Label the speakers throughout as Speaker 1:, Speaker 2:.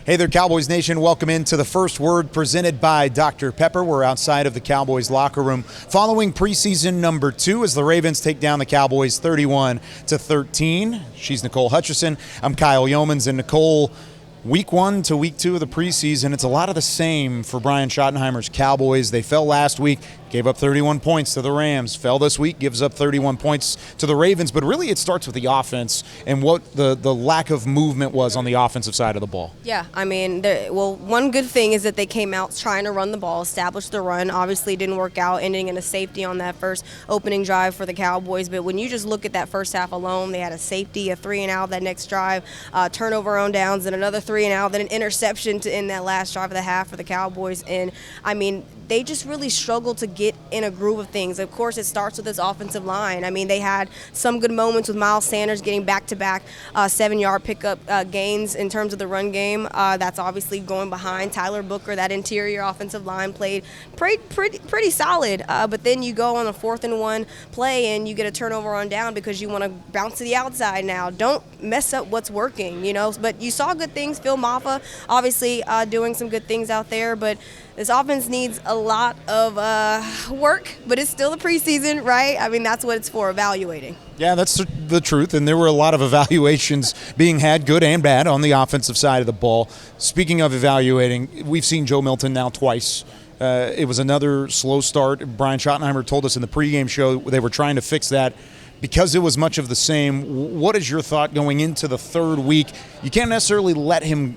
Speaker 1: Hey there, Cowboys Nation. Welcome into the First Word presented by Dr. Pepper. We're outside of the Cowboys locker room following preseason number 2 as the Ravens take down the Cowboys 31-13. She's Nicole Hutchison. I'm Kyle Yeomans. And Nicole, week 1 to week 2 of the preseason, it's a lot of the same for Brian Schottenheimer's Cowboys. They fell last week, gave up 31 points to the Rams. Fell this week, gives up 31 points to the Ravens. But really it starts with the offense and what the lack of movement was on the offensive side of the ball.
Speaker 2: Yeah, I mean, one good thing is that they came out trying to run the ball, established the run. Obviously didn't work out, ending in a safety on that first opening drive for the Cowboys. But when you just look at that first half alone, they had a safety, a 3-and-out that next drive, turnover on downs, and another 3-and-out, then an interception to end that last drive of the half for the Cowboys. And, I mean, they just really struggled to get in a groove of things. Of course, it starts with this offensive line. I mean, they had some good moments with Miles Sanders getting back-to-back 7-yard pickup gains in terms of the run game. That's obviously going behind Tyler Booker. That interior offensive line played pretty solid. But then you go on a 4th-and-1 play and you get a turnover on down because you want to bounce to the outside now. Don't mess up what's working, you know. But you saw good things. Phil Maffa obviously doing some good things out there. But this offense needs a lot of work, but it's still the preseason, right? I mean, that's what it's for, evaluating.
Speaker 1: Yeah, that's the truth, and there were a lot of evaluations being had, good and bad, on the offensive side of the ball. Speaking of evaluating, we've seen Joe Milton now twice. It was another slow start. Brian Schottenheimer told us in the pregame show they were trying to fix that because it was much of the same. What is your thought going into the third week? You can't necessarily let him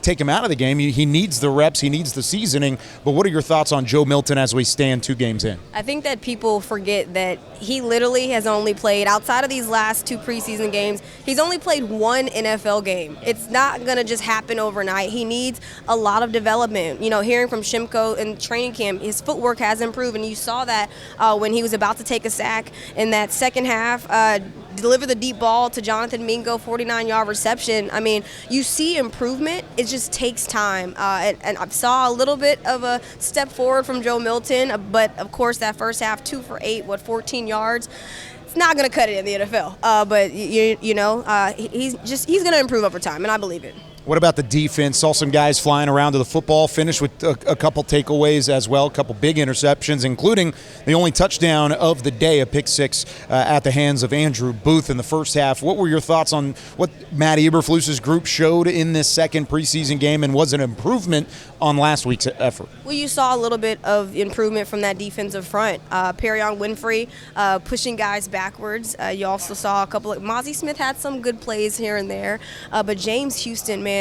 Speaker 1: take him out of the game. He needs the reps. He needs the seasoning. But what are your thoughts on Joe Milton as we stand 2 games in?
Speaker 2: I think that people forget that he literally has only played, outside of these last 2 preseason games, he's only played 1 NFL game. It's not going to just happen overnight. He needs a lot of development. You know, hearing from Shimko in training camp, his footwork has improved, and you saw that when he was about to take a sack in that second half, deliver the deep ball to Jonathan Mingo, 49-yard reception. I mean, you see improvement. It just takes time. And I saw a little bit of a step forward from Joe Milton, but of course that first half, 2 for 8, 14 yards. It's not going to cut it in the NFL. But he's going to improve over time, and I believe it.
Speaker 1: What about the defense? Saw some guys flying around to the football, finished with a couple takeaways as well, a couple big interceptions, including the only touchdown of the day, a pick 6 at the hands of Andrew Booth in the first half. What were your thoughts on what Matt Eberflus's group showed in this second preseason game, and was an improvement on last week's effort?
Speaker 2: Well, you saw a little bit of improvement from that defensive front. Perrion Winfrey pushing guys backwards. You also saw a couple of – Mozzie Smith had some good plays here and there, but James Houston, man,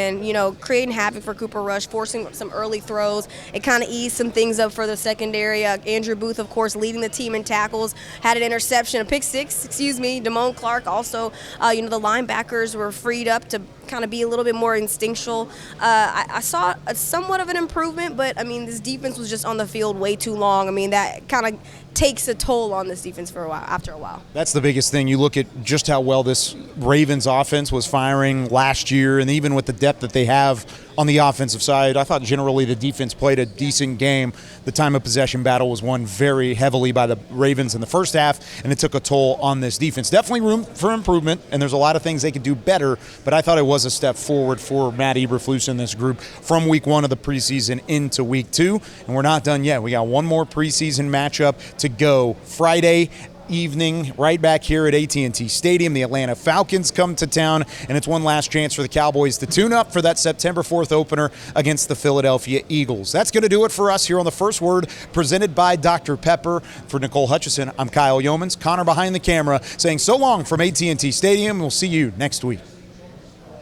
Speaker 2: creating havoc for Cooper Rush, forcing some early throws. It kind of eased some things up for the secondary. Andrew Booth, of course, leading the team in tackles, had an interception, a pick 6, Damone Clark also, the linebackers were freed up to kind of be a little bit more instinctual. I saw somewhat of an improvement, but, I mean, this defense was just on the field way too long. I mean, that kind of takes a toll on this defense after a while.
Speaker 1: That's the biggest thing. You look at just how well this Ravens offense was firing last year, and even with the depth that they have on the offensive side, I thought generally the defense played a decent game. The time of possession battle was won very heavily by the Ravens in the first half, and it took a toll on this defense. Definitely room for improvement, and there's a lot of things they could do better, but I thought it was a step forward for Matt Eberflus and this group from week 1 of the preseason into week 2, and we're not done yet. We got one more preseason matchup to go. Friday evening, right back here at AT&T Stadium. The Atlanta Falcons come to town, and it's one last chance for the Cowboys to tune up for that September 4th opener against the Philadelphia Eagles. That's going to do it for us here on the First Word, presented by Dr. Pepper. For Nicole Hutchison, I'm Kyle Yeomans. Connor behind the camera saying so long from AT&T Stadium. We'll see you next week.